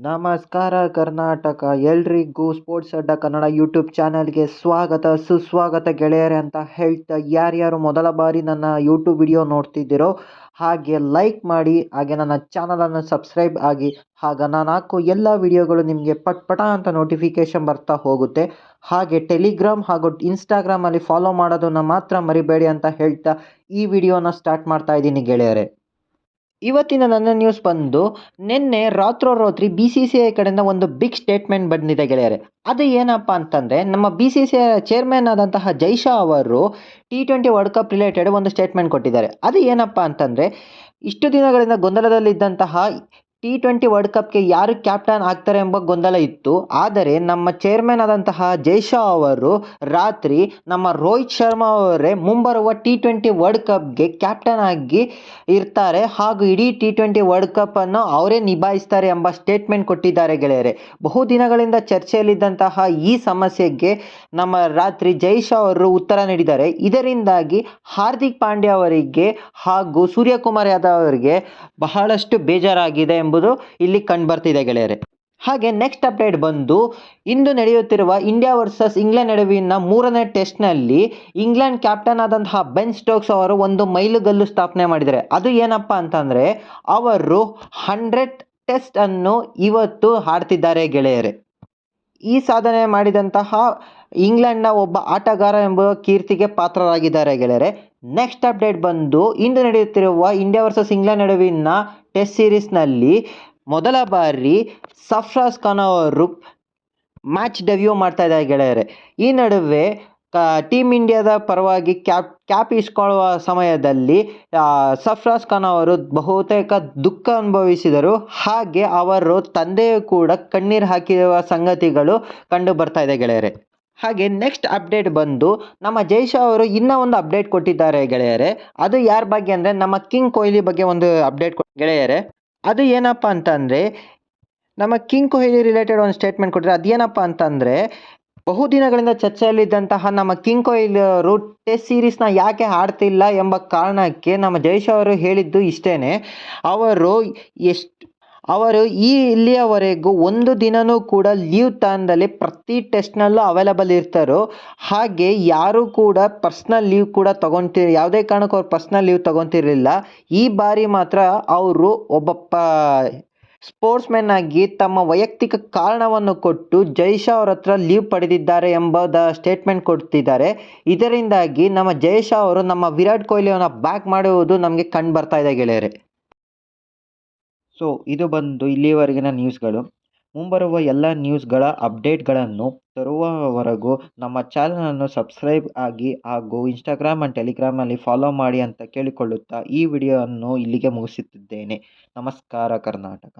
ನಮಸ್ಕಾರ ಕರ್ನಾಟಕ, ಎಲ್ರಿಗೂ ಸ್ಪೋರ್ಟ್ಸ್ ಅಡ್ಡ ಕನ್ನಡ ಯೂಟ್ಯೂಬ್ ಚಾನಲ್ಗೆ ಸ್ವಾಗತ ಸುಸ್ವಾಗತ ಗೆಳೆಯರೆ ಅಂತ ಹೇಳ್ತಾ, ಯಾರ್ಯಾರು ಮೊದಲ ಬಾರಿ ನನ್ನ ಯೂಟ್ಯೂಬ್ ವಿಡಿಯೋ ನೋಡ್ತಿದ್ದೀರೋ ಹಾಗೆ ಲೈಕ್ ಮಾಡಿ, ಹಾಗೆ ನನ್ನ ಚಾನಲನ್ನು ಸಬ್ಸ್ಕ್ರೈಬ್ ಆಗಿ. ಆಗ ನಾನು ಹಾಕೋ ಎಲ್ಲ ವಿಡಿಯೋಗಳು ನಿಮಗೆ ಪಟ್ ಅಂತ ನೋಟಿಫಿಕೇಶನ್ ಬರ್ತಾ ಹೋಗುತ್ತೆ. ಹಾಗೆ ಟೆಲಿಗ್ರಾಮ್ ಹಾಗೂ ಇನ್ಸ್ಟಾಗ್ರಾಮಲ್ಲಿ ಫಾಲೋ ಮಾಡೋದನ್ನು ಮಾತ್ರ ಮರಿಬೇಡಿ ಅಂತ ಹೇಳ್ತಾ ಈ ವಿಡಿಯೋನ ಸ್ಟಾರ್ಟ್ ಮಾಡ್ತಾ ಇದ್ದೀನಿ ಗೆಳೆಯರೆ. ಇವತ್ತಿನ ನನ್ನ ನ್ಯೂಸ್ ಬಂದು, ನಿನ್ನೆ ರಾತ್ರೋರಾತ್ರಿ BCCI ಕಡೆಯಿಂದ ಒಂದು ಬಿಗ್ ಸ್ಟೇಟ್ಮೆಂಟ್ ಬಂದಿದೆ ಗೆಳೆಯರೆ. ಅದು ಏನಪ್ಪ ಅಂತಂದರೆ, ನಮ್ಮ BCCI ಚೇರ್ಮನ್ ಆದಂತಹ ಜೈ ಶಾ ಅವರು T20 ವರ್ಲ್ಡ್ ಕಪ್ ರಿಲೇಟೆಡ್ ಒಂದು ಸ್ಟೇಟ್ಮೆಂಟ್ ಕೊಟ್ಟಿದ್ದಾರೆ. ಅದು ಏನಪ್ಪ ಅಂತಂದರೆ, ಇಷ್ಟು ದಿನಗಳಿಂದ ಗೊಂದಲದಲ್ಲಿದ್ದಂತಹ T20 ವರ್ಲ್ಡ್ ಕಪ್ಗೆ ಯಾರು ಕ್ಯಾಪ್ಟನ್ ಆಗ್ತಾರೆ ಎಂಬ ಗೊಂದಲ ಇತ್ತು. ಆದರೆ ನಮ್ಮ ಚೇರ್ಮನ್ ಆದಂತಹ ಜೈ ಶಾ ಅವರು ರಾತ್ರಿ ನಮ್ಮ ರೋಹಿತ್ ಶರ್ಮಾ ಅವರೇ ಮುಂಬರುವ T20 ವರ್ಲ್ಡ್ ಕಪ್ಗೆ ಕ್ಯಾಪ್ಟನ್ ಆಗಿ ಇರ್ತಾರೆ ಹಾಗೂ ಇಡೀ T20 ವರ್ಲ್ಡ್ ಕಪ್ಪನ್ನು ಅವರೇ ನಿಭಾಯಿಸ್ತಾರೆ ಎಂಬ ಸ್ಟೇಟ್ಮೆಂಟ್ ಕೊಟ್ಟಿದ್ದಾರೆ ಗೆಳೆಯರೆ. ಬಹುದಿನಗಳಿಂದ ಚರ್ಚೆಯಲ್ಲಿದ್ದಂತಹ ಈ ಸಮಸ್ಯೆಗೆ ನಮ್ಮ ರಾತ್ರಿ ಜೈ ಶಾ ಅವರು ಉತ್ತರ ನೀಡಿದ್ದಾರೆ. ಇದರಿಂದಾಗಿ ಹಾರ್ದಿಕ್ ಪಾಂಡ್ಯ ಅವರಿಗೆ ಹಾಗೂ ಸೂರ್ಯಕುಮಾರ್ ಯಾದವ್ ಅವರಿಗೆ ಬಹಳಷ್ಟು ಬೇಜಾರಾಗಿದೆ ಎಂಬುದು ಇಲ್ಲಿ ಕಂಡುಬರ್ತಿದೆ ಗೆಳೆಯರೆ. ಹಾಗೆ ನೆಕ್ಸ್ಟ್ ಅಪ್ಡೇಟ್ ಬಂದು, ಇಂದು ನಡೆಯುತ್ತಿರುವ ಇಂಡಿಯಾ ವರ್ಸಸ್ ಇಂಗ್ಲೆಂಡ್ ನಡುವಿನ 3ನೇ ಟೆಸ್ಟ್ನಲ್ಲಿ ಇಂಗ್ಲೆಂಡ್ ಕ್ಯಾಪ್ಟನ್ ಆದಂತಹ ಬೆನ್ ಸ್ಟೋಕ್ಸ್ ಅವರು ಒಂದು ಮೈಲುಗಲ್ಲು ಸ್ಥಾಪನೆ ಮಾಡಿದ್ದಾರೆ. ಅದು ಏನಪ್ಪ ಅಂತಂದರೆ, ಅವರು 100 ಟೆಸ್ಟ್ ಅನ್ನು ಇವತ್ತು ಆಡ್ತಿದ್ದಾರೆ ಗೆಳೆಯರೆ. ಈ ಸಾಧನೆ ಮಾಡಿದಂತಹ ಇಂಗ್ಲೆಂಡ್ನ ಒಬ್ಬ ಆಟಗಾರ ಎಂಬ ಕೀರ್ತಿಗೆ ಪಾತ್ರರಾಗಿದ್ದಾರೆ ಗೆಳೆಯರೆ. ನೆಕ್ಸ್ಟ್ ಅಪ್ಡೇಟ್ ಬಂದು, ಇಂದು ನಡೆಯುತ್ತಿರುವ ಇಂಡಿಯಾ ವರ್ಸಸ್ ಇಂಗ್ಲೆಂಡ್ ನಡುವಿನ ಟೆಸ್ಟ್ ಸೀರೀಸ್ನಲ್ಲಿ ಮೊದಲ ಬಾರಿ ಸರ್ಫರಾಜ್ ಖಾನ್ ಅವರು ಮ್ಯಾಚ್ ಡೆಬ್ಯೂ ಮಾಡ್ತಾ ಇದ್ದಾರೆ ಗೆಳೆಯರೆ. ಈ ನಡುವೆ ಟೀಮ್ ಇಂಡಿಯಾದ ಪರವಾಗಿ ಕ್ಯಾಪ್ ಇಸ್ಕೊಳ್ಳುವ ಸಮಯದಲ್ಲಿ ಸರ್ಫರಾಜ್ ಖಾನ್ ಅವರು ಬಹುತೇಕ ದುಃಖ ಅನುಭವಿಸಿದರು. ಹಾಗೆ ಅವರು ತಂದೆಯೂ ಕೂಡ ಕಣ್ಣೀರು ಹಾಕಿರುವ ಸಂಗತಿಗಳು ಕಂಡು ಬರ್ತಾ ಇದೆ ಗೆಳೆಯರೆ. ಹಾಗೆ ನೆಕ್ಸ್ಟ್ ಅಪ್ಡೇಟ್ ಬಂದು, ನಮ್ಮ ಜೈ ಶಾ ಅವರು ಇನ್ನೂ ಒಂದು ಅಪ್ಡೇಟ್ ಕೊಟ್ಟಿದ್ದಾರೆ ಗೆಳೆಯರೆ. ಅದು ಯಾರ ಬಗ್ಗೆ ಅಂದರೆ, ನಮ್ಮ ಕಿಂಗ್ ಕೊಹ್ಲಿ ಬಗ್ಗೆ ಒಂದು ಅಪ್ಡೇಟ್ ಗೆಳೆಯರೆ. ಅದು ಏನಪ್ಪ ಅಂತಂದರೆ, ನಮ್ಮ ಕಿಂಗ್ ಕೊಹ್ಲಿ ರಿಲೇಟೆಡ್ ಒಂದು ಸ್ಟೇಟ್ಮೆಂಟ್ ಕೊಟ್ಟಿದ್ದಾರೆ. ಅದೇನಪ್ಪ ಅಂತಂದರೆ, ಬಹುದಿನಗಳಿಂದ ಚರ್ಚೆಯಲ್ಲಿದ್ದಂತಹ ನಮ್ಮ ಕಿಂಗ್ ಕೊಹ್ಲಿ ಅವರು ಟೆಸ್ಟ್ ಸೀರೀಸ್ನ ಯಾಕೆ ಆಡ್ತಿಲ್ಲ ಎಂಬ ಕಾರಣಕ್ಕೆ ನಮ್ಮ ಜೈ ಶಾ ಅವರು ಹೇಳಿದ್ದು ಇಷ್ಟೇ. ಅವರು ಇಲ್ಲಿಯವರೆಗೂ ಒಂದು ದಿನವೂ ಕೂಡ ಲೀವ್ ತಗೊಂಡಲ್ಲಿ ಪ್ರತಿ ಟೆಸ್ಟ್ನಲ್ಲೂ ಅವೈಲಬಲ್ ಇರ್ತಾರೋ. ಹಾಗೆ ಯಾರೂ ಕೂಡ ಪರ್ಸ್ನಲ್ ಲೀವ್ ಕೂಡ ಯಾವುದೇ ಕಾರಣಕ್ಕೂ ಅವ್ರು ಪರ್ಸ್ನಲ್ ಲೀವ್ ತೊಗೊತಿರಲಿಲ್ಲ. ಈ ಬಾರಿ ಮಾತ್ರ ಅವರು ಒಬ್ಬ ಸ್ಪೋರ್ಟ್ಸ್ಮನ್ ಆಗಿ ತಮ್ಮ ವೈಯಕ್ತಿಕ ಕಾರಣವನ್ನು ಕೊಟ್ಟು ಜೈ ಶಾ ಅವ್ರ ಹತ್ರ ಲೀವ್ ಪಡೆದಿದ್ದಾರೆ ಎಂಬುದ ಸ್ಟೇಟ್ಮೆಂಟ್ ಕೊಡ್ತಿದ್ದಾರೆ. ಇದರಿಂದಾಗಿ ನಮ್ಮ ಜೈ ಶಾ ಅವರು ನಮ್ಮ ವಿರಾಟ್ ಕೊಹ್ಲಿಯನ್ನು ಬ್ಯಾಕ್ ಮಾಡುವುದು ನಮಗೆ ಕಂಡು ಬರ್ತಾ ಇದೆ ಗೆಳೆಯರೆ. ಸೊ ಇದು ಬಂದು ಇಲ್ಲಿವರೆಗಿನ ನ್ಯೂಸ್ಗಳು. ಮುಂಬರುವ ಎಲ್ಲ ನ್ಯೂಸ್ಗಳ ಅಪ್ಡೇಟ್ಗಳನ್ನು ತರುವವರೆಗೂ ನಮ್ಮ ಚಾನಲನ್ನು ಸಬ್ಸ್ಕ್ರೈಬ್ ಆಗಿ ಹಾಗೂ ಇನ್ಸ್ಟಾಗ್ರಾಮ್ ಆ್ಯಂಡ್ ಟೆಲಿಗ್ರಾಮಲ್ಲಿ ಫಾಲೋ ಮಾಡಿ ಅಂತ ಕೇಳಿಕೊಳ್ಳುತ್ತಾ ಈ ವಿಡಿಯೋವನ್ನು ಇಲ್ಲಿಗೆ ಮುಗಿಸುತ್ತಿದ್ದೇನೆ. ನಮಸ್ಕಾರ ಕರ್ನಾಟಕ.